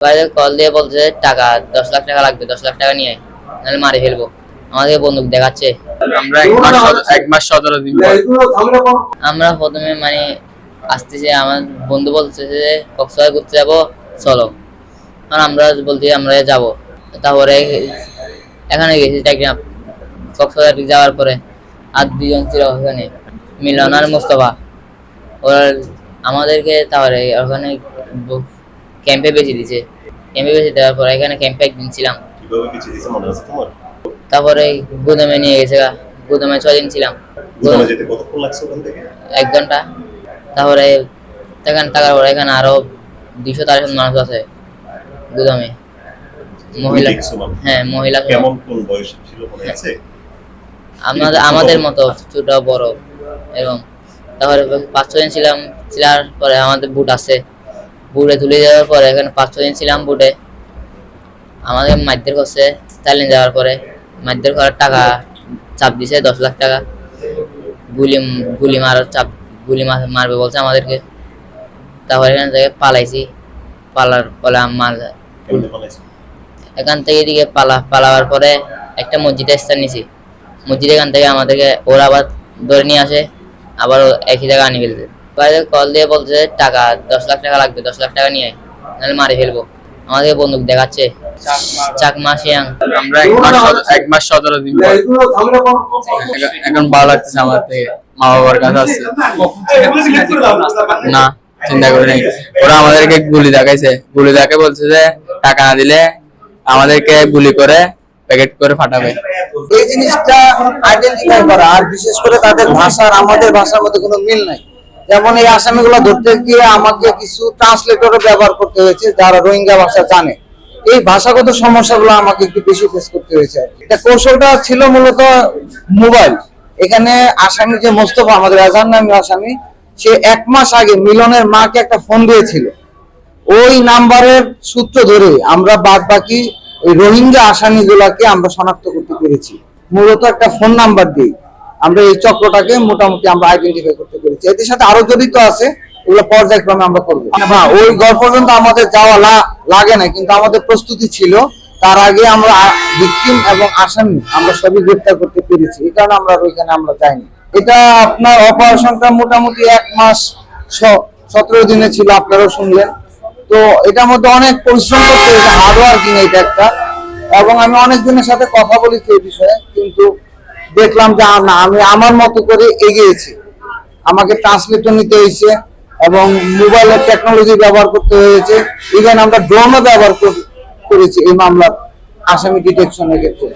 Call দিয়ে বলছে টাকা 10 লাখ টাকা লাগবে, 10 লাখ টাকা নিয়ে নাহলে মারি ফেলবো। আমাদের বন্দুক দেখাচ্ছে। আমরা এক মাস 17 দিন আমরা প্রথমে মানে আসতেছি, আমার বন্ধু বলছে যে কক্সবাজার ঘুরতে যাবো চলো, কারণ আমরা বলছি আমরা যাব। তারপরে এখানে গেছি টেকনাফ, কক্সবাজার যাওয়ার পরে আর দুজন ছিল ওখানে, মিলন আর মুস্তফা। ওরা আমাদেরকে তারপরে ওখানে ক্যাম্পে বেঁচে দিছে। ক্যাম্পে বেঁচে দেওয়ার পরে এখানে ক্যাম্পে একদিন ছিলাম। তারপরে গুদামে নিয়ে গেছে, গুদামে 6 দিন ছিলাম। 1 ঘন্টা। তারপরে এখানে থাকার পরে এখানে আরো 200-300 মানুষ আছে গুদামে, মহিলা। হ্যাঁ, মহিলা। কেমন কোন বয়স ছিল মনে আছে? আমাদের মতো ছোট বড় এবং তারপরে 5-6 দিন ছিলাম। ছিলার পরে আমাদের বুট আছে, বুটে তুলে যাওয়ার পরে এখানে 5-6 দিন ছিলাম বুটে। আমাদের মাইদের করছে চালিয়ে যাওয়ার পরে, মাইদের করার টাকা চাপ দিছে 10 লাখ টাকা। গুলি মারার চাপ, গুলি মারবে বলছে আমাদেরকে। তারপরে এখান থেকে পালাইছি। পালার পরে এখান থেকে এদিকে পালাবার পরে একটা মসজিদে স্থান নিছি। মসজিদ এখান থেকে আমাদেরকে ওরা আবার ধরে নিয়ে আসে, আবার একই জায়গায় আনি ফেলছে। কল দিয়ে বলছে টাকা 10 লাখ টাকা লাগবে, 10 লাখ টাকা নিয়ে নাহলে মারি ফেলবো। আমাদেরকে বন্দুক দেখাচ্ছে। চাকমা শিয়াং। আমরা এক মাস 17 দিন এখন ভালো লাগতেছে। আমার থেকে মা বাবার কাছে আছে না, চিন্তা করে নাই। ওরা আমাদেরকে গুলি দেখাইছে, গুলি দেখে বলছে যে টাকা না দিলে আমাদেরকে গুলি করে প্যাকেট করে ফাটাবে। এই জিনিসটা আইডেন্টিফাই করা, আর বিশেষ করে তাদের ভাষা আর আমাদের ভাষার মধ্যে কোনো মিল নাই। যেমন এই আসামিগুলো ধরতে গিয়ে আমাকে কিছু ট্রান্সলেটরও ব্যবহার করতে হয়েছে যারা রোহিঙ্গা ভাষা জানে। এই ভাষাগত সমস্যাগুলো আমাকে একটু বেশি ফেস করতে হয়েছে। এটা কৌশলটা ছিল মূলত মোবাইল। এখানে আসামি যে মোস্তফা, আমাদের আজান নামী আসামি, সে 1 মাস আগে মিলনের মাকে একটা ফোন দিয়েছিল। ওই নাম্বারের সূত্র ধরে আমরা বাদ বাকি ওই রোহিঙ্গা আসামিগুলাকে আমরা শনাক্ত করতে পেরেছি। মূলত একটা ফোন নাম্বার দিয়ে আমরা এই চক্রটাকে মোটামুটি আমরা আইডেন্টিফাই করতে পেরেছি। এদের সাথে আরো জড়িত আছে, এগুলো পর্যায়ক্রমে আমরা করবো। হ্যাঁ, ওই ঘর পর্যন্ত আমাদের যাওয়া লাগে না, কিন্তু আমাদের প্রস্তুতি ছিল। তার আগে আমরা ভিকটিম এবং আসামি আমরা সবই গ্রেফতার করতে পেরেছি, এই কারণে আমরা ওইখানে আমরা যাইনি। এটা আপনার অপারেশনটা মোটামুটি 1 মাস 17 দিনে ছিল, আপনারাও শুনলেন। তো এটার মধ্যে অনেক পরিশ্রম করতে হয়েছে, হার্ড ওয়ার্কিং এটা একটা। এবং আমি অনেকজনের সাথে কথা বলেছি এই বিষয়ে, কিন্তু দেখলাম যে না, আমি আমার মতো করে এগিয়েছি। আমাকে ট্রান্সলেটর নিতে হয়েছে এবং মোবাইলের টেকনোলজি ব্যবহার করতে হয়েছে। ইভেন আমরা ড্রোনও ব্যবহার করেছি এই মামলার আসামি ডিটেকশনের ক্ষেত্রে।